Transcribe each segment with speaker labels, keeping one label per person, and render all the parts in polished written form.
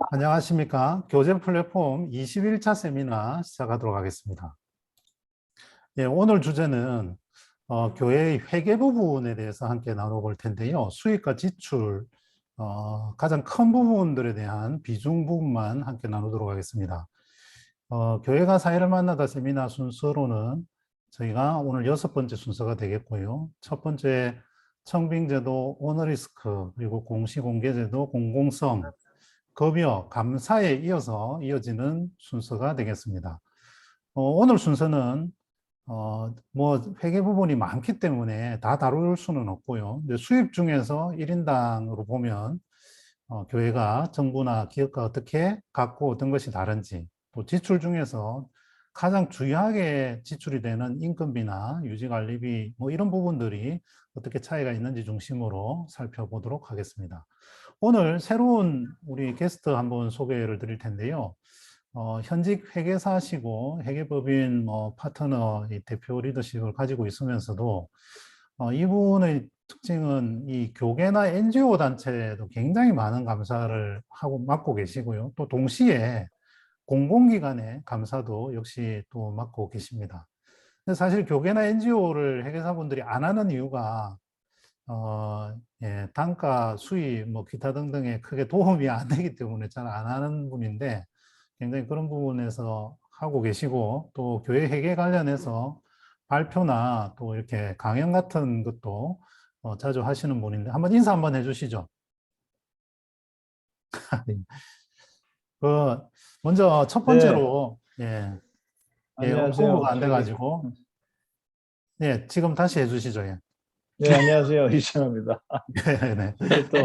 Speaker 1: 안녕하십니까. 교재 플랫폼 21차 세미나 시작하도록 하겠습니다. 예, 오늘 주제는 교회의 회계 부분에 대해서 함께 나눠볼 텐데요. 수익과 지출, 가장 큰 부분들에 대한 비중 부분만 함께 나누도록 하겠습니다. 교회가 사회를 만나다 세미나 순서로는 저희가 오늘 6번째 순서가 되겠고요. 첫 번째 청빙제도, 오너리스크, 그리고 공시공개제도, 공공성, 급여, 감사에 이어지는 순서가 되겠습니다. 오늘 순서는 뭐 회계 부분이 많기 때문에 다 다룰 수는 없고요. 근데 수입 중에서 1인당으로 보면 교회가 정부나 기업과 어떻게 갖고 어떤 것이 다른지, 또 지출 중에서 가장 중요하게 지출이 되는 인건비나 유지관리비 뭐 이런 부분들이 어떻게 차이가 있는지 중심으로 살펴보도록 하겠습니다. 오늘 새로운 우리 게스트 한번 소개를 드릴 텐데요. 현직 회계사시고 회계법인 파트너 대표 리더십을 가지고 있으면서도 이분의 특징은 이 교계나 NGO 단체에도 굉장히 많은 감사를 하고 맡고 계시고요. 또 동시에 공공기관의 감사도 역시 또 맡고 계십니다. 근데 사실 교계나 NGO를 회계사분들이 안 하는 이유가 예, 단가, 수입, 뭐 기타 등등에 크게 도움이 안 되기 때문에 잘 안 하는 분인데 굉장히 그런 부분에서 하고 계시고 또 교회 회계 관련해서 발표나 또 이렇게 강연 같은 것도 자주 하시는 분인데 한번 인사 한번 해주시죠. 그 먼저 첫
Speaker 2: 네,
Speaker 1: 번째로 예, 예,
Speaker 2: 안녕하세요.
Speaker 1: 홍보가 안 돼가지고 예, 지금 다시 해주시죠. 예.
Speaker 2: 네, 안녕하세요. 이찬호입니다.
Speaker 1: 네, 네,
Speaker 2: 이렇게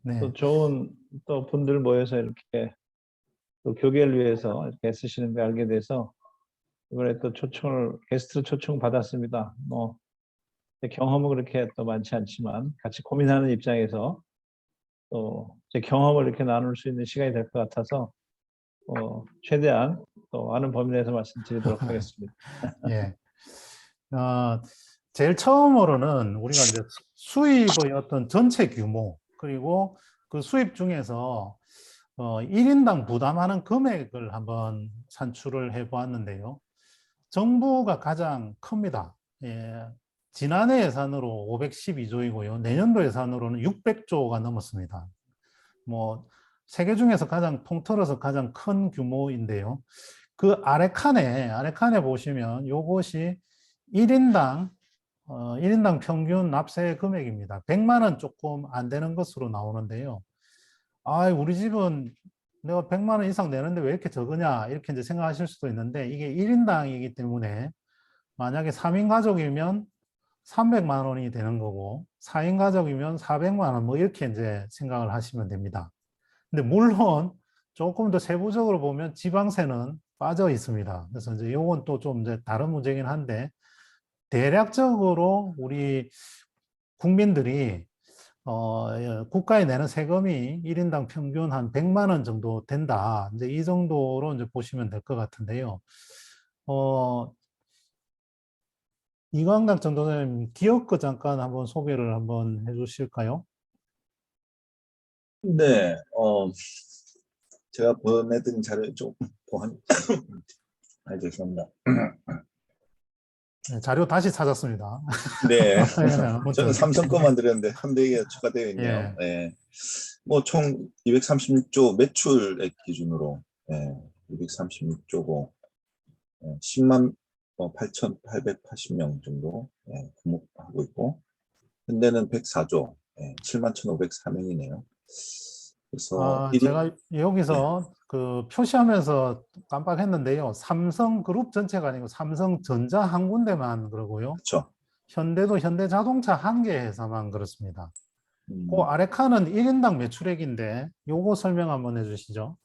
Speaker 1: 네.
Speaker 2: 또 좋은 또 분들 모여서 이렇게 또 교계를 위해서 이렇게 쓰시는 걸 알게 돼서 이번에 또 게스트로 초청 받았습니다. 뭐, 경험은 그렇게 또 많지 않지만 같이 고민하는 입장에서 또 제 경험을 이렇게 나눌 수 있는 시간이 될 것 같아서 최대한 또 아는 범위 내에서 말씀드리도록 하겠습니다.
Speaker 1: 예. 어, 제일 처음으로는 우리가 이제 수입의 어떤 전체 규모, 그리고 그 수입 중에서 1인당 부담하는 금액을 한번 산출을 해 보았는데요. 정부가 가장 큽니다. 예. 지난해 예산으로 512조이고요. 내년도 예산으로는 600조가 넘었습니다. 뭐, 세계 중에서 가장 통틀어서 가장 큰 규모인데요. 그 아래 칸에 보시면 요것이 1인당 1인당 평균 납세 금액입니다. 100만 원 조금 안 되는 것으로 나오는데요. 아, 우리 집은 내가 100만 원 이상 내는데 왜 이렇게 적으냐 이렇게 이제 생각하실 수도 있는데 이게 1인당이기 때문에 만약에 3인 가족이면 300만 원이 되는 거고 4인 가족이면 400만 원 뭐 이렇게 이제 생각을 하시면 됩니다. 근데 물론 조금 더 세부적으로 보면 지방세는 빠져 있습니다. 그래서 이제 이건 또 좀 이제 다른 문제긴 한데 대략적으로 우리 국민들이 국가에 내는 세금이 1인당 평균 한 100만 원 정도 된다. 이제 이 정도로 이제 보시면 될 것 같은데요. 어, 이광락 정도님 기업 거 잠깐 한번 소개를 한번 해주실까요?
Speaker 3: 네, 제가 보내드린 자료 좀 보완, 죄송합니다.
Speaker 1: 네, 자료 다시 찾았습니다.
Speaker 3: 네, 저는
Speaker 1: 아무튼
Speaker 3: 삼성 거만 드렸는데 한 대가 추가되어 있네요.
Speaker 1: 예,
Speaker 3: 네, 뭐 총 236조 매출액 기준으로 236조고 10만 8,880명 정도 근무하고 있고 현대는 104조 7만 1,504명이네요. 그래서 1인
Speaker 1: 제가 여기서 그 표시하면서 깜빡했는데요. 삼성그룹 전체가 아니고 삼성전자 한 군데만 그러고요.
Speaker 3: 그렇죠.
Speaker 1: 현대도 현대자동차 한 개 회사만 그렇습니다. 그
Speaker 3: 음,
Speaker 1: 아래 칸은 1인당 매출액인데 요거 설명 한번 해주시죠.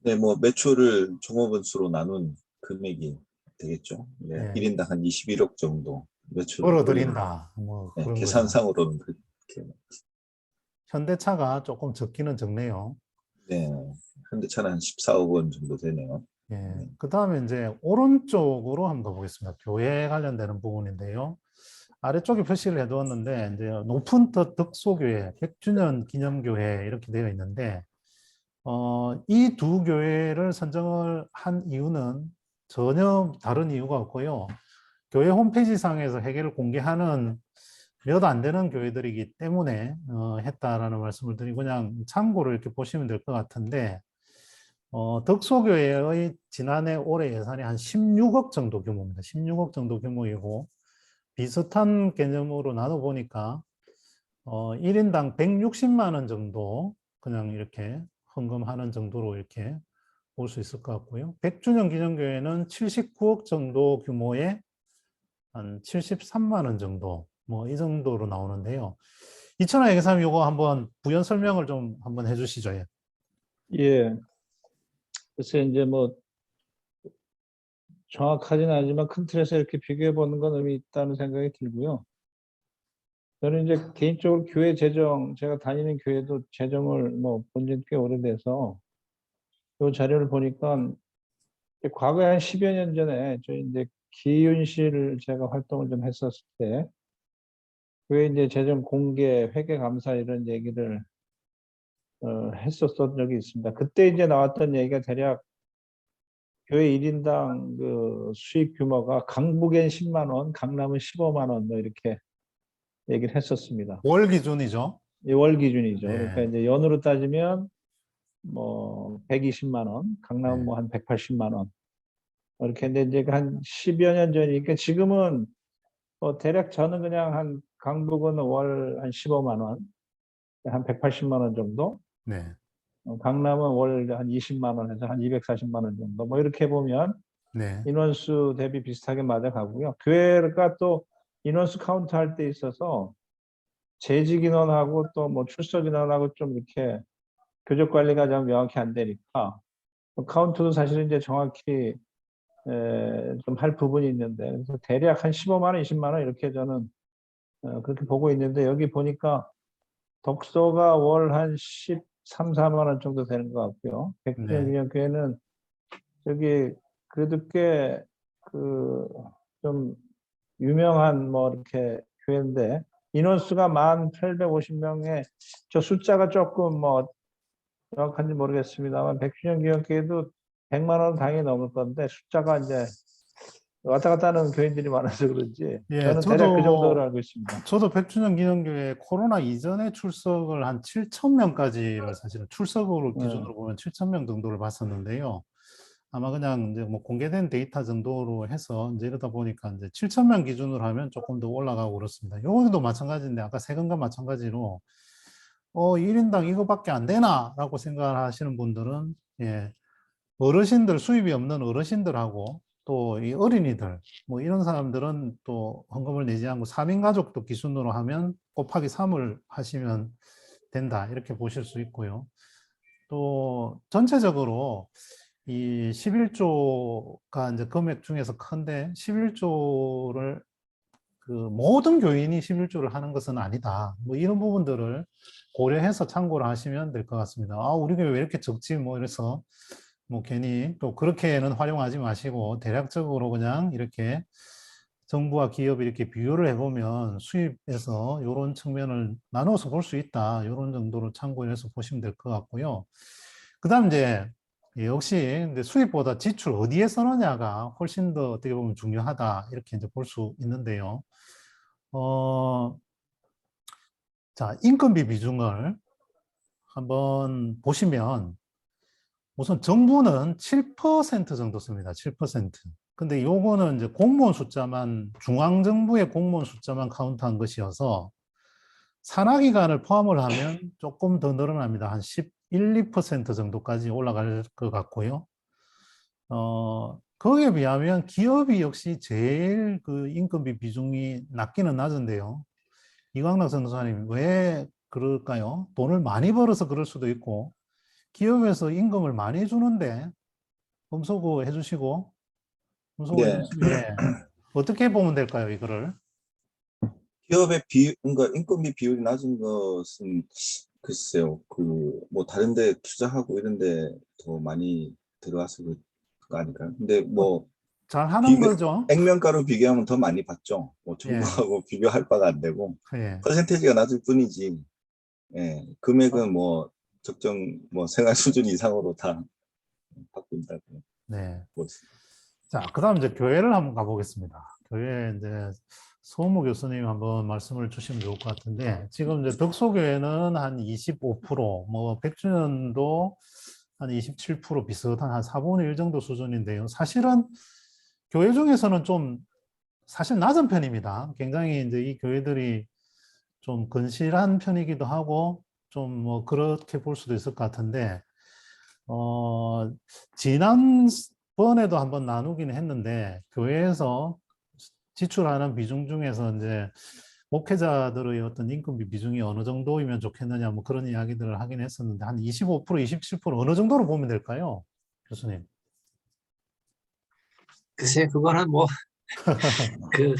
Speaker 3: 네, 뭐 매출을 종업원수로 나눈 금액이 되겠죠. 네,
Speaker 1: 예,
Speaker 3: 1인당 한 21억 정도 매출을 올린
Speaker 1: 벌어들인다. 뭐 그런 거죠.
Speaker 3: 계산상으로는 그렇게.
Speaker 1: 현대차가 조금 적기는 적네요.
Speaker 3: 네, 현대차는 한 14억 원 정도 되네요.
Speaker 1: 예,
Speaker 3: 네,
Speaker 1: 그 다음에 이제 오른쪽으로 한번 가보겠습니다. 교회 관련되는 부분인데요. 아래쪽에 표시를 해두었는데 이제 높은 뜻 덕소교회 100주년 기념교회 이렇게 되어 있는데 이 두 교회를 선정을 한 이유는 전혀 다른 이유가 없고요. 교회 홈페이지상에서 회계를 공개하는 몇 안 되는 교회들이기 때문에 했다라는 말씀을 드리고 그냥 참고로 이렇게 보시면 될 것 같은데 덕소교회의 지난해 올해 예산이 한 16억 정도 규모입니다. 16억 정도 규모이고 비슷한 개념으로 나눠보니까 1인당 160만 원 정도 그냥 이렇게 헌금하는 정도로 이렇게 볼 수 있을 것 같고요. 100주년 기념교회는 79억 정도 규모의 한 73만 원 정도 뭐 이 정도로 나오는데요. 이천화 회계사님 이거 한번 부연 설명을 좀 한번 해주시죠. 예.
Speaker 2: 예. 그래서 이제 뭐 정확하지는 않지만 큰 틀에서 이렇게 비교해 보는 건 의미 있다는 생각이 들고요. 저는 이제 개인적으로 교회 재정, 제가 다니는 교회도 재정을 뭐 본 지 꽤 오래돼서 이 자료를 보니까 과거에 한 10여 년 전에 저희 이제 기윤실 제가 활동을 좀 했었을 때 교회 이제 재정 공개, 회계 감사 이런 얘기를 했었던 적이 있습니다. 그때 이제 나왔던 얘기가 대략 교회 1인당 그 수익 규모가 강북엔 10만 원, 강남은 15만 원 뭐 이렇게 얘기를 했었습니다.
Speaker 1: 월 기준이죠.
Speaker 2: 월 기준이죠.
Speaker 1: 네.
Speaker 2: 그러니까 이제 연으로 따지면 뭐 120만 원, 강남은
Speaker 1: 네.
Speaker 2: 뭐 한 180만 원. 이렇게 했는데 이제 한 10여 년 전이니까 지금은 대략 저는 그냥 한 강북은 월 한 15만 원, 한 180만 원 정도.
Speaker 1: 네.
Speaker 2: 강남은 월 한 20만 원에서 한 240만 원 정도. 뭐 이렇게 보면
Speaker 1: 네.
Speaker 2: 인원수 대비 비슷하게 맞아가고요. 교회가 또 인원수 카운트 할 때 있어서 재직 인원하고 또 뭐 출석 인원하고 좀 이렇게 교적 관리가 좀 명확히 안 되니까 카운트도 사실은 이제 정확히 좀 할 부분이 있는데 그래서 대략 한 15만 원, 20만 원 이렇게 저는 그렇게 보고 있는데 여기 보니까 덕소가 월 한 13, 4만 원 정도 되는 것 같고요. 백주년
Speaker 1: 네.
Speaker 2: 기념교회는 저기 그래도 꽤 그 좀 유명한 뭐 이렇게 교회인데 인원수가 1,850명에 저 숫자가 조금 뭐 정확한지 모르겠습니다만 백주년 기념교회도 100만 원 당연히 넘을 건데 숫자가 이제 왔다 갔다 하는 교인들이 많아서 그런지
Speaker 1: 예,
Speaker 2: 저는 대략 그 정도로 알고 있습니다.
Speaker 1: 저도 100주년 기념교회 코로나 이전에 출석을 한 7천 명까지를 사실은 출석을 기준으로 보면 7천 명 정도를 봤었는데요. 아마 그냥 이제 뭐 공개된 데이터 정도로 해서 이제 이러다 보니까 이제 7천 명 기준으로 하면 조금 더 올라가고 그렇습니다. 요것도 마찬가지인데 아까 세금과 마찬가지로 1인당 이거밖에 안 되나라고 생각하시는 분들은 예, 어르신들 수입이 없는 어르신들하고 또 이 어린이들 뭐 이런 사람들은 또 헌금을 내지 않고 3인 가족도 기준으로 하면 곱하기 3을 하시면 된다 이렇게 보실 수 있고요. 또 전체적으로 이 11조가 이제 금액 중에서 큰데 11조를 그 모든 교인이 11조를 하는 것은 아니다. 뭐 이런 부분들을 고려해서 참고를 하시면 될 것 같습니다. 아, 우리 교회 왜 이렇게 적지? 뭐 이래서 뭐 괜히 또 그렇게는 활용하지 마시고 대략적으로 그냥 이렇게 정부와 기업이 이렇게 비교를 해보면 수입에서 이런 측면을 나눠서 볼 수 있다. 이런 정도로 참고해서 보시면 될 것 같고요. 그 다음 이제 역시 이제 수입보다 지출 어디에 써느냐가 훨씬 더 어떻게 보면 중요하다. 이렇게 이제 볼 수 있는데요. 자, 인건비 비중을 한번 보시면 우선 정부는 7% 정도 씁니다. 7%. 근데 요거는 이제 공무원 숫자만, 중앙정부의 공무원 숫자만 카운트한 것이어서 산하기관을 포함을 하면 조금 더 늘어납니다. 한 11, 2% 정도까지 올라갈 것 같고요. 거기에 비하면 기업이 역시 제일 그 인건비 비중이 낮기는 낮은데요. 이광락 전도사님, 왜 그럴까요? 돈을 많이 벌어서 그럴 수도 있고, 기업에서 임금을 많이 주는데, 검소고 해주시고, 검소고
Speaker 3: 네.
Speaker 1: 해주시고, 예. 어떻게 보면 될까요, 이거를?
Speaker 3: 기업의 그러니까 인건비 비율이 낮은 것은 글쎄요, 뭐 다른데 투자하고 이런데 더 많이 들어와서 그거 아닐까요? 근데 뭐
Speaker 1: 잘 하는 거죠?
Speaker 3: 액면가로 비교하면 더 많이 받죠. 뭐
Speaker 1: 예,
Speaker 3: 정부하고 비교할 바가 안 되고
Speaker 1: 예.
Speaker 3: 퍼센테이지가 낮을 뿐이지. 예, 금액은 뭐 적정 뭐 생활 수준 이상으로 다 받고 있다고
Speaker 1: 네.
Speaker 3: 보고 있습니다.
Speaker 1: 자, 그다음 이제 교회를 한번 가보겠습니다. 교회 이제 소무 교수님 한번 말씀을 주시면 좋을 것 같은데, 지금 이제 덕소교회는 한 25%, 뭐 백주년도 한 27% 비슷한 한 4분의 1 정도 수준인데요. 사실은 교회 중에서는 좀 사실 낮은 편입니다. 굉장히 이제 이 교회들이 좀 건실한 편이기도 하고 좀 뭐 그렇게 볼 수도 있을 것 같은데, 지난번에도 한번 나누기는 했는데, 교회에서 지출하는 비중 중에서 이제 목회자들의 어떤 인건비 비중이 어느 정도이면 좋겠느냐, 뭐 그런 이야기들을 하긴 했었는데, 한 25%, 27% 어느 정도로 보면 될까요? 교수님.
Speaker 4: 글쎄, 그거는 뭐, 그,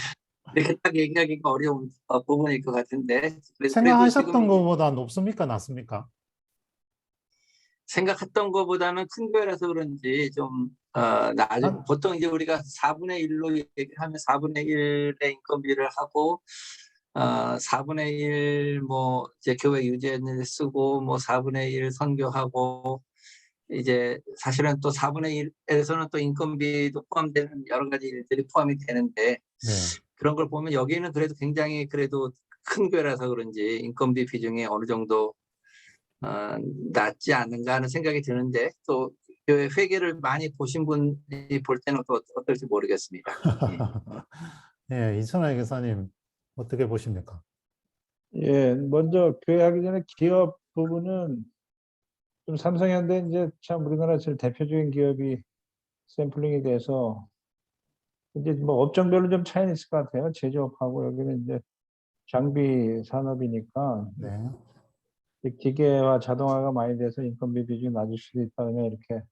Speaker 4: 이렇게 딱 얘기하기가 어려운 부분일 것 같은데, 그래도 지금
Speaker 1: 생각하셨던 것보다 높습니까? 낮습니까?
Speaker 4: 생각했던 것보다는 큰 교회라서 그런지 좀, 보통 이제 우리가 4분의 1로 얘기하면 4분의 1의 인건비를 하고, 4분의 1 뭐, 이제 교회 유지에 쓰고, 뭐 4분의 1 선교하고, 이제 사실은 또 4분의 1에서는 또 인건비도 포함되는 여러 가지 일들이 포함이 되는데,
Speaker 1: 네.
Speaker 4: 그런 걸 보면 여기는 그래도 굉장히 그래도 큰 교회라서 그런지 인건비 비중이 어느 정도 낮지 않는가 하는 생각이 드는데, 또 교회 회계를 많이 보신 분이 볼 때는 또 어떨지 모르겠습니다. 예.
Speaker 1: 네, 이천하 교사님 어떻게 보십니까?
Speaker 2: 예, 먼저 교회 하기 전에 기업 부분은 좀 삼성현대 이제 참 우리나라 제일 대표적인 기업이 샘플링이 돼서 이제 뭐 업종별로 좀 차이는 있을 것 같아요. 제조업하고 여기는 이제 장비 산업이니까
Speaker 1: 네.
Speaker 2: 기계와 자동화가 많이 돼서 인건비 비중이 낮을 수도 있다 그냥 이렇게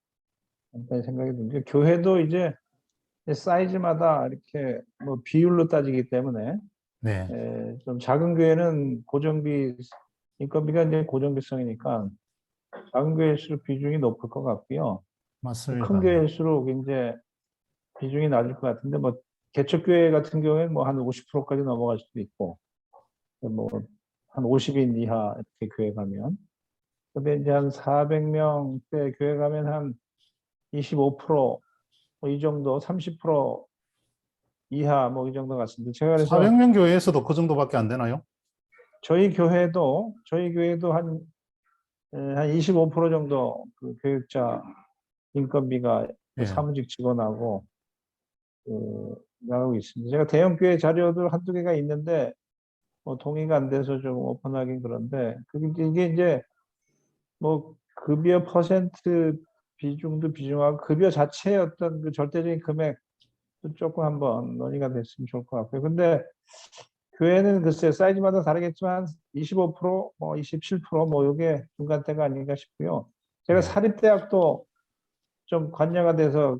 Speaker 2: 간단히 생각이 드는데, 교회도 이제 사이즈마다 이렇게 뭐 비율로 따지기 때문에
Speaker 1: 네.
Speaker 2: 좀 작은 교회는 고정비 인건비가 이제 고정비성이니까 작은 교회일수록 비중이 높을 것 같고요.
Speaker 1: 맞습니다.
Speaker 2: 큰 교회일수록 이제 비중이 낮을 것 같은데, 뭐 개척교회 같은 경우에는 뭐 한 50%까지 넘어갈 수도 있고, 뭐 한 50인 이하 이렇게 교회 가면, 근데 이제 한 400명대 교회 가면 한 25%이 정도, 30% 이하 뭐 이 정도 같습니다. 제가 그래서
Speaker 1: 400명 교회에서도 그 정도밖에 안 되나요?
Speaker 2: 저희 교회도 한 25% 정도 그 교육자 인건비가 그
Speaker 1: 예.
Speaker 2: 사무직 직원하고 나가고 있습니다. 제가 대형 교회 자료들 한두 개가 있는데 뭐 동의가 안 돼서 좀 오픈하긴 그런데, 이게 이제 뭐 급여 퍼센트 비중도 비중하고 급여 자체의 어떤 그 절대적인 금액도 조금 한번 논의가 됐으면 좋을 것 같고요. 근데 교회는 글쎄 사이즈마다 다르겠지만 25%, 뭐 27%뭐 이게 중간대가 아닌가 싶고요. 제가
Speaker 1: 네.
Speaker 2: 사립대학도 좀 관여가 돼서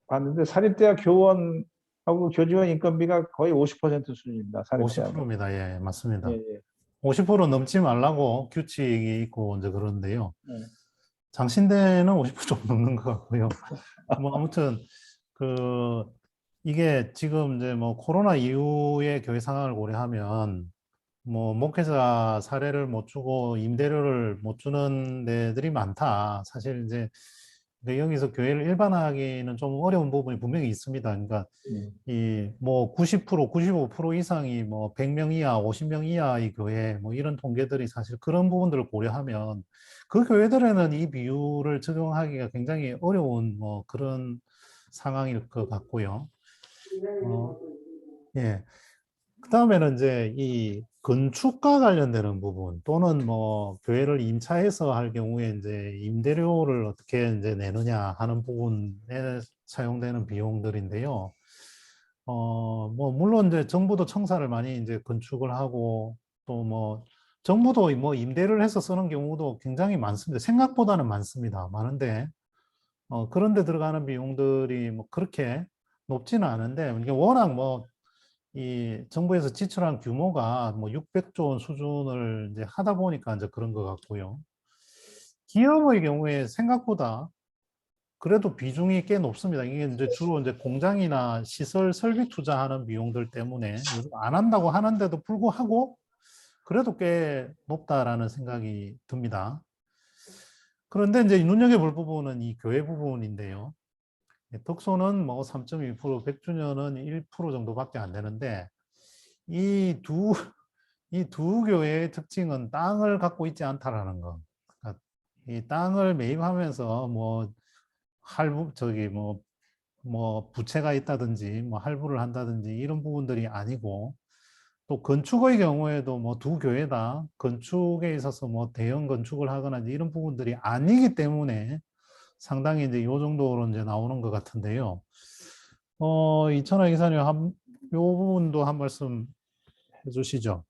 Speaker 2: 봤는데, 사립대학 교원하고 교직원 인건비가 거의 50% 수준입니다. 사립대학은.
Speaker 1: 50%입니다. 예, 맞습니다.
Speaker 2: 예, 예.
Speaker 1: 50% 넘지 말라고 규칙이 있고 이제 그러는데요.
Speaker 2: 네.
Speaker 1: 장신대는 50% 좀 넘는 것 같고요. 뭐 아무튼 그 이게 지금 이제 뭐 코로나 이후의 교회 상황을 고려하면 뭐 목회자 사례를 못 주고 임대료를 못 주는 데들이 많다. 사실 이제 근데 여기서 교회를 일반화하기는 좀 어려운 부분이 분명히 있습니다. 그러니까 이 뭐 90%, 95% 이상이 뭐 100명 이하, 50명 이하의 교회 뭐 이런 통계들이 사실 그런 부분들을 고려하면 그 교회들에는 이 비율을 적용하기가 굉장히 어려운 뭐 그런 상황일 것 같고요. 예. 그다음에는 이제 이 건축과 관련되는 부분 또는 뭐 교회를 임차해서 할 경우에 이제 임대료를 어떻게 이제 내느냐 하는 부분에 사용되는 비용들인데요. 뭐 물론 이제 정부도 청사를 많이 이제 건축을 하고 또 뭐 정부도 뭐 임대를 해서 쓰는 경우도 굉장히 많습니다. 생각보다는 많습니다. 많은데 그런 데 들어가는 비용들이 뭐 그렇게 높지는 않은데 이게 워낙 뭐 이 정부에서 지출한 규모가 뭐 600조 원 수준을 이제 하다 보니까 이제 그런 것 같고요. 기업의 경우에 생각보다 그래도 비중이 꽤 높습니다. 이게 이제 주로 이제 공장이나 시설 설비 투자하는 비용들 때문에 요즘 안 한다고 하는데도 불구하고 그래도 꽤 높다라는 생각이 듭니다. 그런데 이제 눈여겨볼 부분은 이 교회 부분인데요. 덕소는 뭐 3.1%, 100주년은 1% 정도밖에 안 되는데 이 두 교회의 특징은 땅을 갖고 있지 않다라는 거. 그러니까 이 땅을 매입하면서 뭐 할부 저기 뭐 부채가 있다든지 뭐 할부를 한다든지 이런 부분들이 아니고 또 건축의 경우에도 뭐 두 교회 다 건축에 있어서 뭐 대형 건축을 하거나 이런 부분들이 아니기 때문에 상당히 이제 요 정도로 이제 나오는 것 같은데요. 이천하 기사님 요 부분도 한 말씀 해주시죠.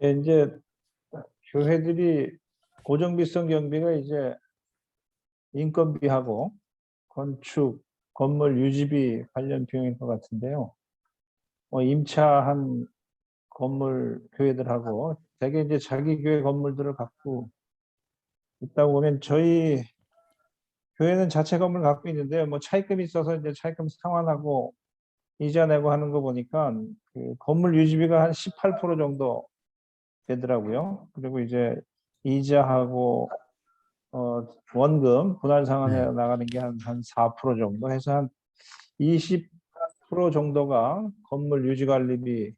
Speaker 2: 예, 이제 교회들이 고정비성 경비가 이제 인건비하고 건축, 건물 유지비 관련 비용일 것 같은데요. 임차한 건물 교회들하고 대개 이제 자기 교회 건물들을 갖고 있다고 보면 저희 교회는 자체 건물 갖고 있는데요. 뭐 차입금이 있어서 이제 차입금 상환하고 이자 내고 하는 거 보니까 그 건물 유지비가 한 18% 정도 되더라고요. 그리고 이제 이자하고 원금 분할 상환해
Speaker 1: 네.
Speaker 2: 나가는 게 한 4% 정도 해서 한 20% 정도가 건물 유지 관리비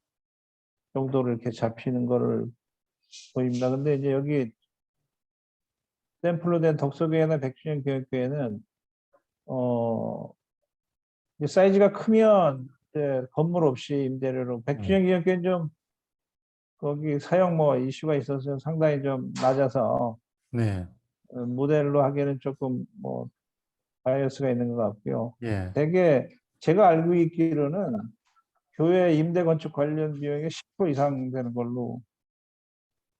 Speaker 2: 정도로 이렇게 잡히는 거를 보입니다. 근데 이제 여기 샘플로 된 덕소교회나 백주년 교육교회는 이제 사이즈가 크면 이제 건물 없이 임대료로 백주년 교육교회는 좀 거기 사용 뭐 이슈가 있어서 상당히 좀 낮아서
Speaker 1: 네.
Speaker 2: 모델로 하기에는 조금 뭐 바이어스가 있는 것 같고요.
Speaker 1: 예.
Speaker 2: 대개 제가 알고 있기로는 교회 임대 건축 관련 비용이 10% 이상 되는 걸로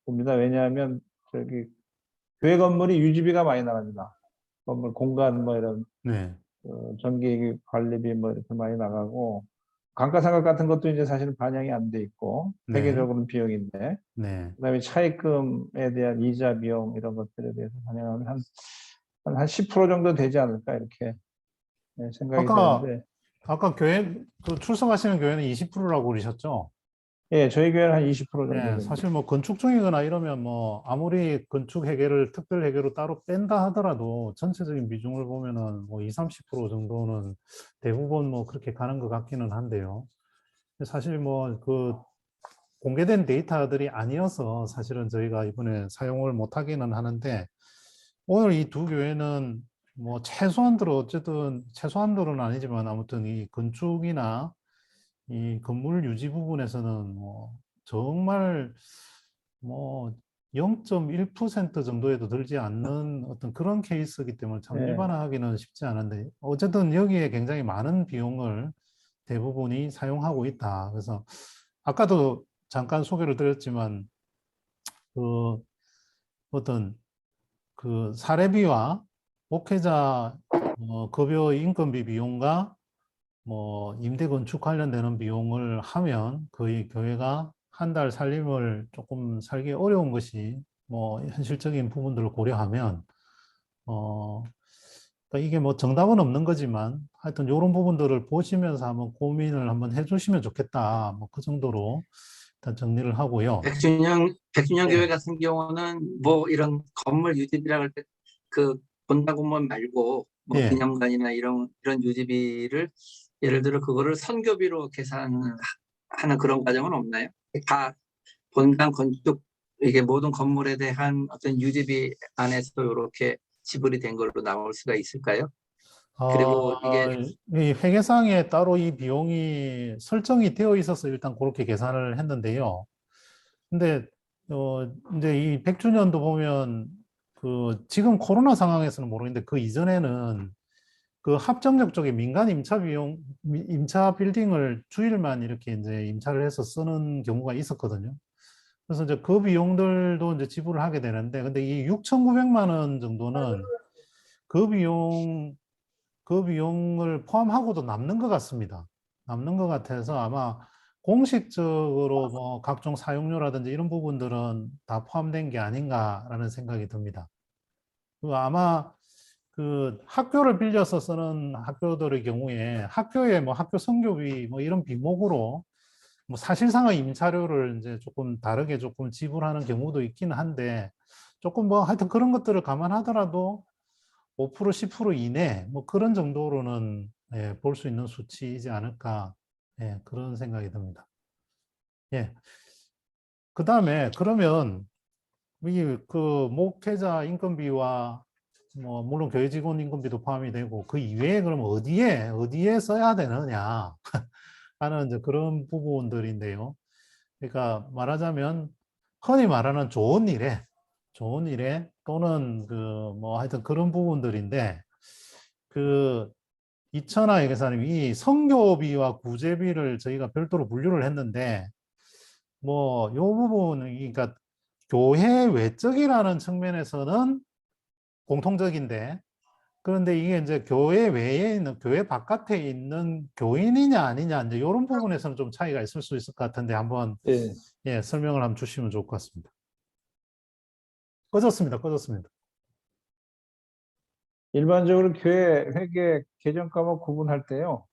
Speaker 2: 봅니다. 왜냐하면 저기 교회 건물이 유지비가 많이 나갑니다. 건물 공간 뭐 이런
Speaker 1: 네.
Speaker 2: 전기 관리비 뭐 이렇게 많이 나가고 감가상각 같은 것도 이제 사실은 반영이 안 돼 있고
Speaker 1: 네.
Speaker 2: 대개적으로는 비용인데
Speaker 1: 네.
Speaker 2: 그다음에 차입금에 대한 이자 비용 이런 것들에 대해서 반영하면 한 10% 정도 되지 않을까 이렇게 생각이
Speaker 1: 아까
Speaker 2: 되는데
Speaker 1: 교회 그 출석하시는 교회는 20%라고 그러셨죠?
Speaker 2: 예, 저희 교회는 한 20% 정도
Speaker 1: 예,
Speaker 2: 됩니다.
Speaker 1: 사실 뭐 건축 중이거나 이러면 뭐 아무리 건축 회계를 특별 회계로 따로 뺀다 하더라도 전체적인 비중을 보면은 뭐 20, 30% 정도는 대부분 뭐 그렇게 가는 것 같기는 한데요. 사실 뭐 그 공개된 데이터들이 아니어서 사실은 저희가 이번에 사용을 못 하기는 하는데 오늘 이 두 교회는 뭐 최소한도로 어쨌든 최소한도는 아니지만 아무튼 이 건축이나 이 건물 유지 부분에서는 뭐 정말 뭐 0.1% 정도에도 들지 않는 어떤 그런 케이스이기 때문에 참
Speaker 2: 예,
Speaker 1: 일반화하기는 쉽지 않은데 어쨌든 여기에 굉장히 많은 비용을 대부분이 사용하고 있다. 그래서 아까도 잠깐 소개를 드렸지만 그 어떤 그 사례비와 목회자 급여 인건비 비용과 뭐 임대 건축 관련되는 비용을 하면 거의 교회가 한 달 살림을 조금 살기 어려운 것이 뭐 현실적인 부분들을 고려하면 그러니까 이게 뭐 정답은 없는 거지만 하여튼 이런 부분들을 보시면서 한번 고민을 한번 해주시면 좋겠다. 뭐 그 정도로 일단 정리를 하고요.
Speaker 4: 백준영 교회
Speaker 1: 네.
Speaker 4: 같은 경우는 뭐 이런 건물 유지비라고 할 때 그 본다고만 말고 뭐
Speaker 1: 예.
Speaker 4: 기념관이나 이런 유지비를 예를 들어 그거를 선교비로 계산하는 그런 과정은 없나요? 다 본당 건축 이게 모든 건물에 대한 어떤 유지비 안에서 이렇게 지불이 된 걸로 나올 수가 있을까요? 그리고 이게
Speaker 1: 이 회계상에 따로 이 비용이 설정이 되어 있어서 일단 그렇게 계산을 했는데요. 근데 이제 이 100주년도 보면 그 지금 코로나 상황에서는 모르겠는데 그 이전에는 그 합정역 쪽에 민간 임차 빌딩을 주일만 이렇게 이제 임차를 해서 쓰는 경우가 있었거든요. 그래서 이제 그 비용들도 이제 지불을 하게 되는데, 근데 이 6,900만 원 정도는 그 비용, 그 비용을 포함하고도 남는 것 같습니다. 남는 것 같아서 아마 공식적으로 뭐 각종 사용료라든지 이런 부분들은 다 포함된 게 아닌가라는 생각이 듭니다. 그리고 아마 그 학교를 빌려서 쓰는 학교들의 경우에 학교에 뭐 학교 선교비 뭐 이런 비목으로 뭐 사실상의 임차료를 이제 조금 다르게 조금 지불하는 경우도 있기는 한데 조금 뭐 하여튼 그런 것들을 감안하더라도 5% 10% 이내 뭐 그런 정도로는 예, 볼 수 있는 수치이지 않을까 예, 그런 생각이 듭니다. 예. 그 다음에 그러면 이 그 목회자 인건비와 뭐 물론 교회 직원 인건비도 포함이 되고 그 이외에 그러면 어디에 써야 되느냐 하는 이제 그런 부분들인데요. 그러니까 말하자면 흔히 말하는 좋은 일에 또는 그 뭐 하여튼 그런 부분들인데 그 이천하 회계사님 이 선교비와 구제비를 저희가 별도로 분류를 했는데 뭐 요 부분은 그러니까 교회 외적이라는 측면에서는 공통적인데 그런데 이게 이제 교회 외에 있는 교회 바깥에 있는 교인이냐 아니냐 이제 이런 부분에서는 좀 차이가 있을 수 있을 것 같은데 한번
Speaker 2: 예.
Speaker 1: 예, 설명을 한번 주시면 좋을 것 같습니다. 꺼졌습니다.
Speaker 2: 일반적으로 교회 회계 개정 과목 구분할 때요.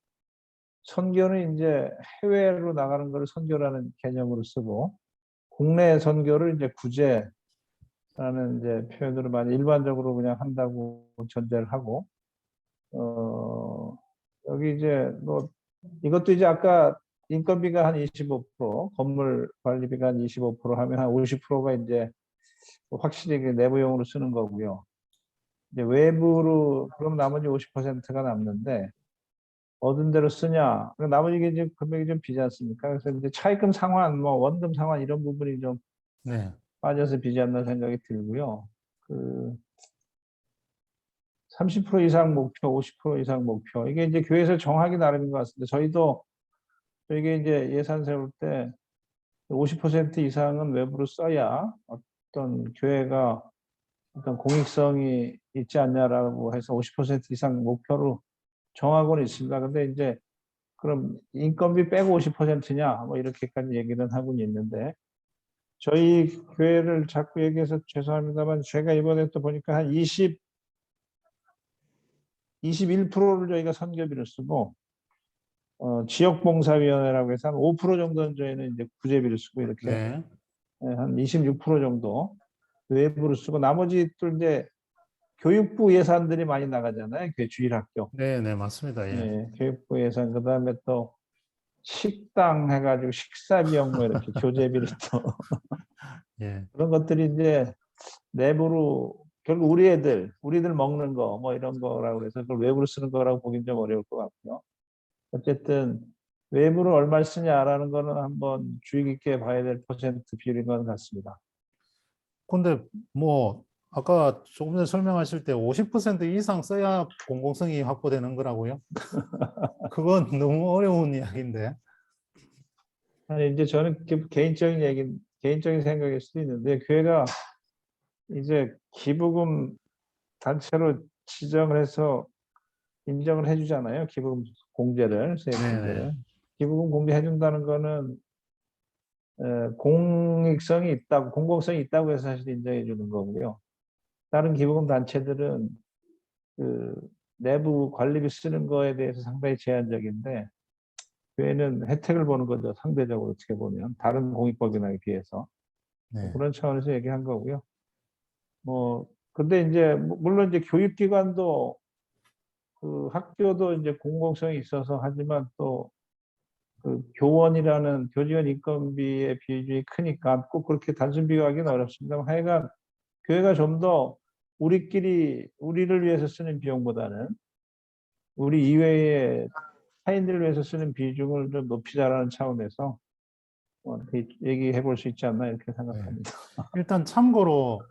Speaker 2: 선교는 이제 해외로 나가는 걸 선교라는 개념으로 쓰고 국내 선교를 이제 구제라는 이제 표현으로 많이 일반적으로 그냥 한다고 전제를 하고 여기 이제 뭐 이것도 이제 아까 인건비가 한 25%, 건물 관리비가 한 25% 하면 한 50%가 이제 확실히 그 내부용으로 쓰는 거고요. 이제 외부로 그럼 나머지 50%가 남는데 얻은 대로 쓰냐? 나머지 이제 금액이 좀 비지 않습니까? 그래서 이제 차입금 상환, 뭐 원금 상환 이런 부분이 좀
Speaker 1: 네.
Speaker 2: 빠져서 비지 않나 생각이 들고요. 그 30% 이상 목표, 50% 이상 목표 이게 이제 교회에서 정하기 나름인 것 같습니다. 저희도 이게 이제 예산 세울 때 50% 이상은 외부로 써야 어떤 교회가 어떤 공익성이 있지 않냐라고 해서 50% 이상 목표로 정하고는 있습니다. 근데 이제 그럼 인건비 빼고 50%냐 뭐 이렇게까지 얘기는 하고는 있는데 저희 교회를 자꾸 얘기해서 죄송합니다만 제가 이번에 또 보니까 한 21%를 저희가 선교비를 쓰고 지역봉사위원회라고 해서 한 5% 정도는 저희는 이제 구제비를 쓰고 이렇게
Speaker 1: 네.
Speaker 2: 한 26% 정도 외부로 쓰고 나머지 또 이제 교육부 예산들이 많이 나가잖아요. 교회 주일학교.
Speaker 1: 네, 맞습니다. 예.
Speaker 2: 예, 교육부 예산 그다음에 또 식당 해가지고 식사 비용 뭐 이렇게 교재비를 또
Speaker 1: 예.
Speaker 2: 그런 것들이 이제 내부로 결국 우리들 먹는 거 뭐 이런 거라고 해서 그걸 외부로 쓰는 거라고 보긴 좀 어려울 것 같고요. 어쨌든 외부로 얼마를 쓰냐라는 거는 한번 주의 깊게 봐야 될 퍼센트 비율인 것 같습니다.
Speaker 1: 근데 뭐 아까 조금 전에 설명하실 때 50% 이상 써야 공공성이 확보되는 거라고요? 그건 너무 어려운 이야기인데.
Speaker 2: 아니 이제 저는 개인적인 생각일 수도 있는데 교회가 이제 기부금 단체로 지정을 해서 인정을 해주잖아요. 기부금 공제를 세액
Speaker 1: 네네.
Speaker 2: 공제를 기부금 공제해 준다는 거는 공익성이 있다고 공공성이 있다고 해서 사실 인정해 주는 거고요. 다른 기부금 단체들은 그 내부 관리비 쓰는 거에 대해서 상당히 제한적인데 교회는 혜택을 보는 거죠. 상대적으로 어떻게 보면 다른 공익법인에 비해서
Speaker 1: 네.
Speaker 2: 그런 차원에서 얘기한 거고요. 뭐 근데 이제 물론 이제 교육기관도 그 학교도 이제 공공성이 있어서 하지만 또 그 교원이라는 교직원 인건비의 비중이 크니까 꼭 그렇게 단순 비교하기는 어렵습니다만 하여간 교회가 좀 더 우리를 위해서 쓰는 비용보다는 우리 이외의 타인들을 위해서 쓰는 비중을 좀 높이자라는 차원에서 이렇게 얘기해 볼 수 있지 않나 이렇게 생각합니다.
Speaker 1: 일단 참고로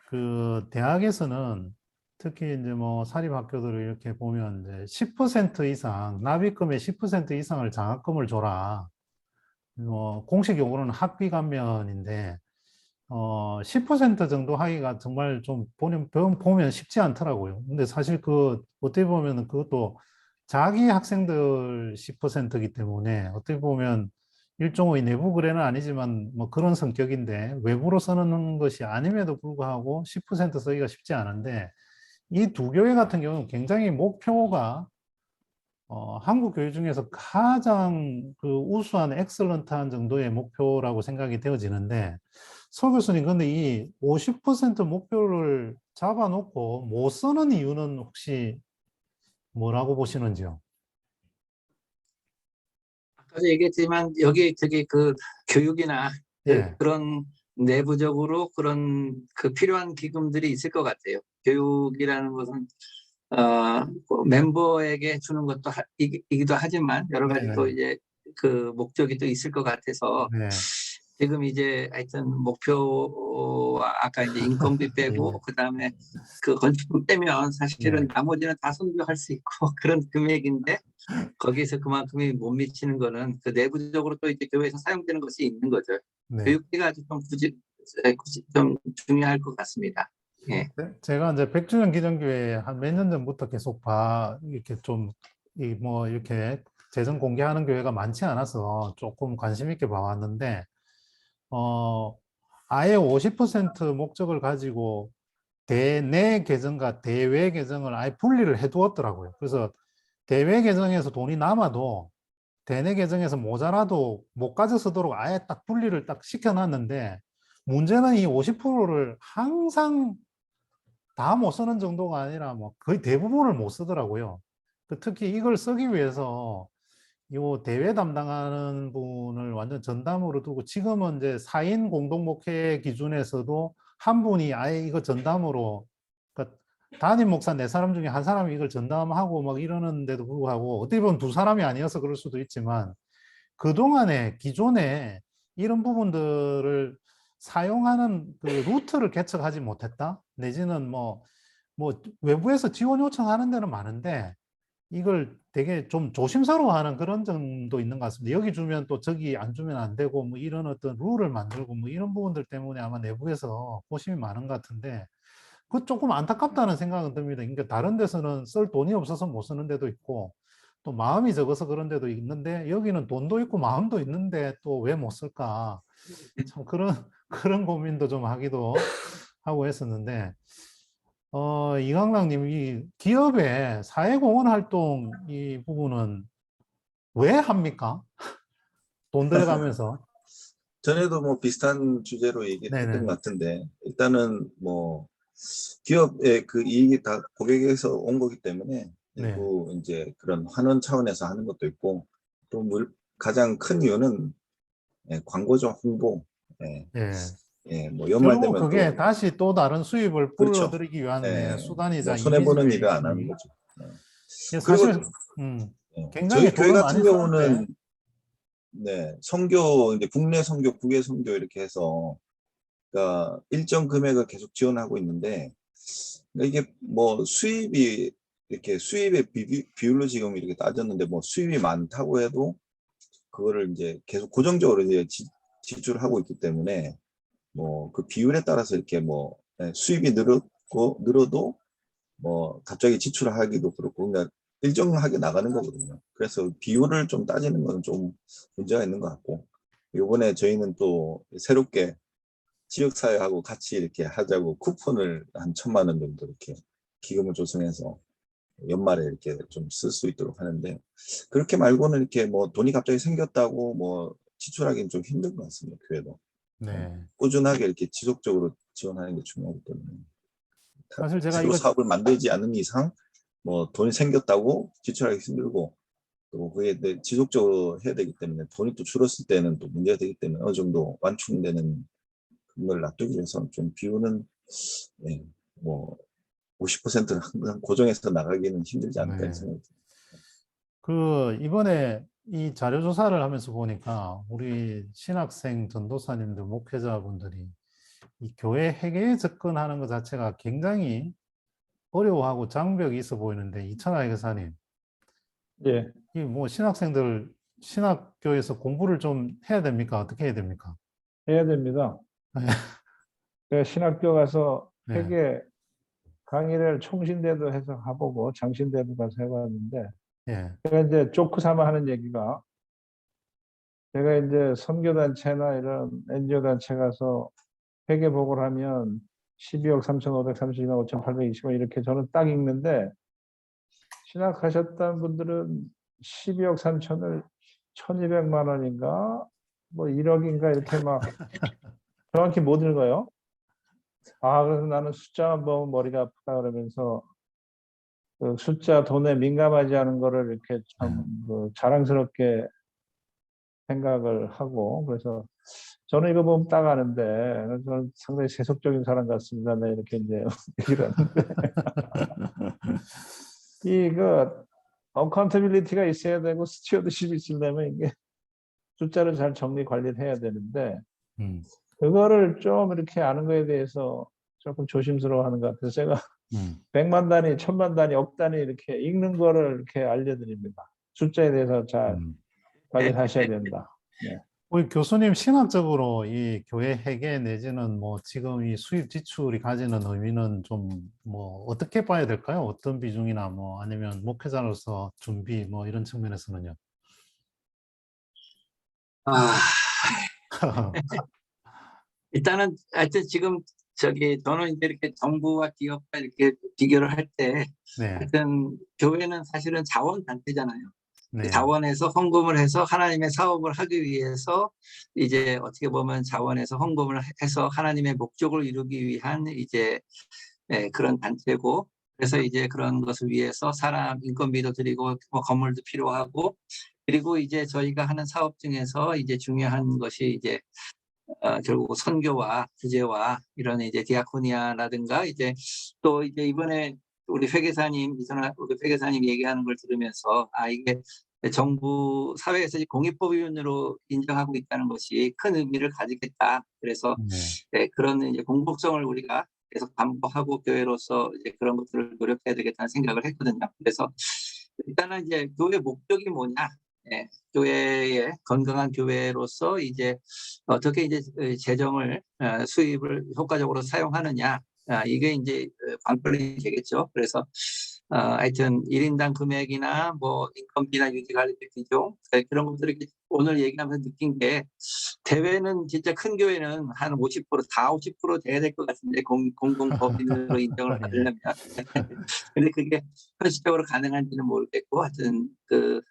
Speaker 1: 그 대학에서는 특히 이제 뭐 사립학교들을 이렇게 보면 이제 10% 이상 납입금의 10% 이상을 장학금을 줘라. 뭐 공식 용어로는 학비 감면인데 10% 정도 하기가 정말 좀 보면 쉽지 않더라고요. 근데 사실 그 어떻게 보면 그것도 자기 학생들 10%이기 때문에 어떻게 보면 일종의 내부 거래는 아니지만 뭐 그런 성격인데 외부로 쓰는 것이 아님에도 불구하고 10% 쓰기가 쉽지 않은데 이 두 교회 같은 경우는 굉장히 목표가 한국 교회 중에서 가장 그 우수한 엑설런트한 정도의 목표라고 생각이 되어지는데, 서 교수님, 근데 이 50% 목표를 잡아놓고 못 쓰는 이유는 혹시 뭐라고 보시는지요?
Speaker 4: 아까도 얘기했지만 여기 저기 그 교육이나
Speaker 1: 예,
Speaker 4: 그런 내부적으로 그런 그 필요한 기금들이 있을 것 같아요. 교육이라는 것은 그 멤버에게 주는 것도 이기도 하지만 여러 가지 또
Speaker 1: 네,
Speaker 4: 이제 그 목적이 또 있을 것 같아서
Speaker 1: 네,
Speaker 4: 지금 이제 하여튼 목표와 아까 이제 인건비 빼고
Speaker 1: 예,
Speaker 4: 그다음에 그 건축금 빼면 사실은
Speaker 1: 네,
Speaker 4: 나머지는 다 손교할 수 있고 그런 금액인데 거기에서 그만큼이 못 미치는 거는 그 내부적으로 또 이제 교회에서 사용되는 것이 있는 거죠.
Speaker 1: 네.
Speaker 4: 교육비가 아주 좀 중요할 것 같습니다. 예.
Speaker 1: 제가 이제 100주년 기념교회 한 몇 년 전부터 계속 이렇게 좀, 이렇게 재정 공개하는 교회가 많지 않아서 조금 관심 있게 봐왔는데, 어, 아예 50% 목적을 가지고 대내 계정과 대외 계정을 아예 분리를 해두었더라고요. 그래서 대외 계정에서 돈이 남아도 대내 계정에서 모자라도 못 가져 쓰도록 아예 딱 분리를 딱 시켜놨는데, 문제는 이 50%를 항상 다 못 쓰는 정도가 아니라 뭐 거의 대부분을 못 쓰더라고요. 특히 이걸 쓰기 위해서 요 대외 담당하는 분을 완전 전담으로 두고, 지금은 이제 4인 공동 목회 기준에서도 한 분이 아예 이거 전담으로, 그러니까 담임 목사 4사람 중에 한 사람이 이걸 전담하고 막 이러는데도 불구하고, 어떻게 보면 2사람이 아니어서 그럴 수도 있지만 그동안에 기존에 이런 부분들을 사용하는 그 루트를 개척하지 못했다, 내지는 뭐 외부에서 지원 요청하는 데는 많은데 이걸 되게 좀 조심스러워하는 그런 점도 있는 것 같습니다. 여기 주면 또 저기 안 주면 안 되고 뭐 이런 어떤 룰을 만들고 뭐 이런 부분들 때문에 아마 내부에서 고심이 많은 것 같은데, 그 조금 안타깝다는 생각은 듭니다. 그러니까 다른 데서는 쓸 돈이 없어서 못 쓰는 데도 있고 또 마음이 적어서 그런 데도 있는데, 여기는 돈도 있고 마음도 있는데 또 왜 못 쓸까? 참 그런 그런 고민도 좀 하기도 하고 했었는데, 이강락님, 이 기업의 사회공헌 활동 이 부분은 왜 합니까? 돈 들여가면서.
Speaker 3: 전에도 뭐 비슷한 주제로 얘기를 했던
Speaker 1: 네네.
Speaker 3: 것 같은데, 일단은 뭐 기업의 그 이익이 다 고객에서 온 거기 때문에
Speaker 1: 네.
Speaker 3: 일부 이제 그런 환원 차원에서 하는 것도 있고, 또 가장 큰 이유는 광고죠. 홍보. 예,
Speaker 1: 예.
Speaker 3: 뭐 연말
Speaker 1: 결국
Speaker 3: 되면
Speaker 1: 그게
Speaker 3: 또
Speaker 1: 다시 또 다른 수입을
Speaker 3: 그렇죠.
Speaker 1: 불러들이기 위한
Speaker 3: 뭐
Speaker 1: 수단이자
Speaker 3: 손해 보는 일을
Speaker 1: 이미지
Speaker 3: 안 하는
Speaker 1: 메이킹이.
Speaker 3: 거죠. 예.
Speaker 1: 이게
Speaker 3: 그리고
Speaker 1: 사실 굉장히
Speaker 3: 저희 교회
Speaker 1: 돈을
Speaker 3: 같은
Speaker 1: 많이 쓰는데.
Speaker 3: 경우는 선교 이제 국내 선교, 국외 선교 이렇게 해서 그러니까 일정 금액을 계속 지원하고 있는데, 그러니까 이게 뭐 수입이 이렇게 수입의 비율로 지금 이렇게 따졌는데, 뭐 수입이 많다고 해도 그거를 이제 계속 고정적으로 이제 지출하고 있기 때문에 뭐 그 비율에 따라서 이렇게 뭐 수입이 늘어도 뭐 갑자기 지출하기도 그렇고, 그러니까 일정하게 나가는 거거든요. 그래서 비율을 좀 따지는 건 좀 문제가 있는 것 같고, 요번에 저희는 또 새롭게 지역사회하고 같이 이렇게 하자고 쿠폰을 한 1,000만 원 정도 이렇게 기금을 조성해서 연말에 이렇게 좀 쓸 수 있도록 하는데, 그렇게 말고는 이렇게 뭐 돈이 갑자기 생겼다고 뭐 지출하기는 좀 힘든 것 같습니다. 교회도 좀
Speaker 1: 네.
Speaker 3: 꾸준하게 이렇게 지속적으로 지원하는 게 중요하기 때문에,
Speaker 1: 사실 제가
Speaker 3: 새로
Speaker 1: 이거.
Speaker 3: 사업을 만들지 않는 이상 뭐 돈이 생겼다고 지출하기 힘들고, 또 그게 지속적으로 해야 되기 때문에 돈이 또 줄었을 때는 또 문제가 되기 때문에 어느 정도 완충되는 그걸 놔두기 위해서 좀 비율은 뭐 50%는 항상 고정해서 나가기는 힘들지 않을까 이런
Speaker 1: 네.
Speaker 3: 생각이 듭니다.
Speaker 1: 이번에 이 자료 조사를 하면서 보니까 우리 신학생 전도사님들, 목회자분들이 이 교회 회계에 접근하는 것 자체가 굉장히 어려워하고 장벽이 있어 보이는데, 이천하 회계사님,
Speaker 2: 예,
Speaker 1: 이 뭐 신학생들 신학교에서 공부를 좀 해야 됩니까? 어떻게 해야 됩니까?
Speaker 2: 해야 됩니다. 제가 신학교 가서
Speaker 1: 네,
Speaker 2: 회계 강의를 총신대도 해서 가보고 장신대도 가서 해봤는데,
Speaker 1: 예,
Speaker 2: 제가 이제 조크 삼아 하는 얘기가, 제가 이제 선교단체나 이런 NGO 단체 가서 회계 보고를 하면 12억 3,532만 5,820원 이렇게 저는 딱 읽는데, 신학하셨다는 분들은 12억 3천을 1200만 원인가 뭐 1억인가 이렇게 막 정확히 못 읽어요. 아, 그래서 나는 숫자만 보면 머리가 아프다 그러면서 그 숫자 돈에 민감하지 않은 거를 이렇게 참 그 자랑스럽게 생각을 하고, 그래서 저는 이거 보면 딱 아는데 저는 상당히 세속적인 사람 같습니다. 네, 이렇게 이제 얘기를 하는데 이거 어카운터빌리티가 있어야 되고 스튜어드십이 있으려면 이게 숫자를 잘 정리 관리를 해야 되는데
Speaker 1: 음,
Speaker 2: 그거를 좀 이렇게 아는 거에 대해서 조금 조심스러워하는 것 같아서 제가
Speaker 1: 음.
Speaker 2: 100만 단위, 1000만 단위, 억 단위 이렇게 읽는 거를 이렇게 알려드립니다. 숫자에 대해서 잘 관리를 하셔야 된다. 네.
Speaker 1: 우리 교수님 신학적으로 이 교회 회계 내지는 뭐 지금 이 수입 지출이 가지는 의미는 좀 뭐 어떻게 봐야 될까요? 어떤 비중이나 뭐 아니면 목회자로서 준비 뭐 이런 측면에서는요.
Speaker 4: 아, 일단은 하여튼 지금 저는 이제 이렇게 정부와 기업과 이렇게 비교를 할 때
Speaker 1: 네,
Speaker 4: 하여튼 교회는 사실은 자원단체잖아요.
Speaker 1: 네,
Speaker 4: 자원에서 헌금을 해서 하나님의 사업을 하기 위해서 이제 어떻게 보면 자원에서 헌금을 해서 하나님의 목적을 이루기 위한 이제 그런 단체고, 그래서 이제 그런 것을 위해서 사람 인건비도 드리고 뭐 건물도 필요하고, 그리고 이제 저희가 하는 사업 중에서 이제 중요한 것이 이제 결국 선교와 구제와 이런 이제 디아코니아라든가 이제 또 이제 이번에 우리 우리 회계사님 얘기하는 걸 들으면서 이게 정부 사회에서 공익법인으로 인정하고 있다는 것이 큰 의미를 가지겠다. 그래서
Speaker 1: 네,
Speaker 4: 그런 이제 공복성을 우리가 계속 반복하고 교회로서 이제 그런 것들을 노력해야 되겠다는 생각을 했거든요. 그래서 일단은 이제 교회 목적이 뭐냐? 교회의 건강한 교회로서 이제 어떻게 이제 재정을 수입을 효과적으로 사용하느냐, 이게 이제 관건이 되겠죠. 그래서 하여튼 1인당 금액이나 뭐 인건비나 유지관리비 비용 그런 것들을 오늘 얘기하면서 느낀 게, 대회는 진짜 큰 교회는 한 50%, 다 50% 돼야 될 것 같은데 공공법인으로 인정을
Speaker 1: 예,
Speaker 4: 받으려면 근데 그게 현실적으로 가능한지는 모르겠고, 하여튼 그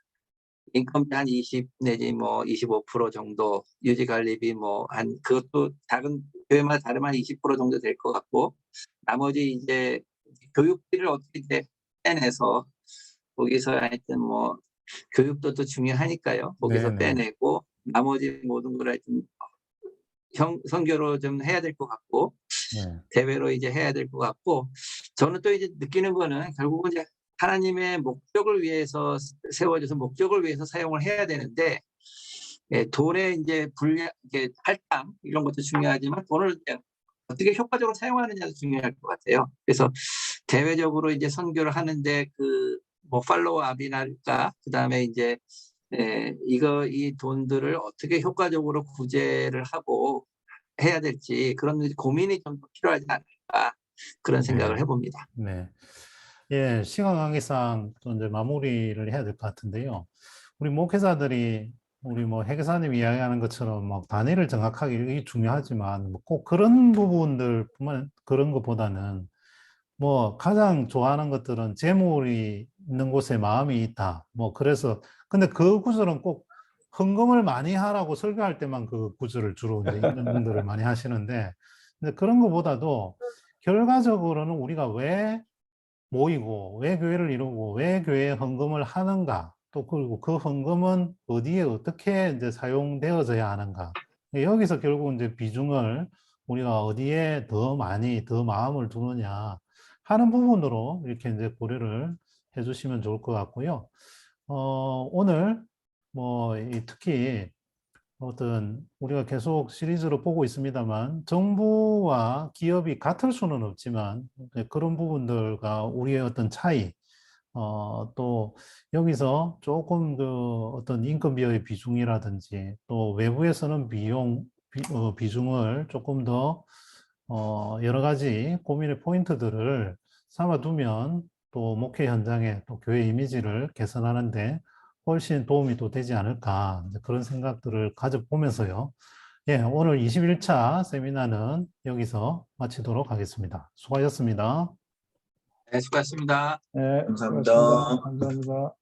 Speaker 4: 인건비 한 20 내지 뭐 25% 정도, 유지관리비 뭐 한 그것도 작은 교회마다 다르면 20% 정도 될 것 같고, 나머지 이제 교육비를 어떻게 이제 빼내서 거기서 하여튼 뭐 교육도 또 중요하니까요.
Speaker 1: 네,
Speaker 4: 거기서
Speaker 1: 네,
Speaker 4: 빼내고 나머지 모든 걸 하여튼 선교로 좀 해야 될 것 같고,
Speaker 1: 네,
Speaker 4: 대외로 이제 해야 될 것 같고, 저는 또 이제 느끼는 거는 결국은 이제 하나님의 목적을 위해서 세워져서 목적을 위해서 사용을 해야 되는데, 돈의 이제 분량, 이게 할당 이런 것도 중요하지만 돈을 이제 어떻게 효과적으로 사용하느냐도 중요할 것 같아요. 그래서 대외적으로 이제 선교를 하는데 그 뭐 팔로우업이랄까, 그다음에 이제 이 돈들을 어떻게 효과적으로 구제를 하고 해야 될지 그런 고민이 좀 필요하지 않을까, 그런 생각을
Speaker 1: 네,
Speaker 4: 해봅니다.
Speaker 1: 네. 예, 시간 관계상 또 이제 마무리를 해야 될 것 같은데요. 우리 목회자들이 우리 뭐 회계사님 이야기하는 것처럼 막 단위를 정확하게 이게 중요하지만 뭐꼭 그런 부분들뿐만 그런 것보다는 뭐 가장 좋아하는 것들은 재물이 있는 곳에 마음이 있다. 뭐 그래서 근데 그 구절은 꼭 헌금을 많이 하라고 설교할 때만 그 구절을 주로 이제 인용들을 많이 하시는데, 근데 그런 것보다도 결과적으로는 우리가 왜 모이고 왜 교회를 이루고 왜 교회에 헌금을 하는가, 또 그리고 그 헌금은 어디에 어떻게 이제 사용되어져야 하는가, 여기서 결국 이제 비중을 우리가 어디에 더 많이 더 마음을 두느냐 하는 부분으로 이렇게 이제 고려를 해주시면 좋을 것 같고요. 오늘 뭐 특히 어떤 우리가 계속 시리즈로 보고 있습니다만 정부와 기업이 같을 수는 없지만 그런 부분들과 우리의 어떤 차이, 또 여기서 조금 그 어떤 인건비의 비중이라든지 또 외부에서는 비중을 조금 더 여러 가지 고민의 포인트들을 삼아두면 또 목회 현장에 또 교회 이미지를 개선하는데 훨씬 도움이 또 되지 않을까, 이제 그런 생각들을 가져보면서요. 예, 오늘 21차 세미나는 여기서 마치도록 하겠습니다. 수고하셨습니다.
Speaker 4: 수고하셨습니다.
Speaker 2: 네,
Speaker 3: 감사합니다.
Speaker 2: 수고하셨습니다. 감사합니다.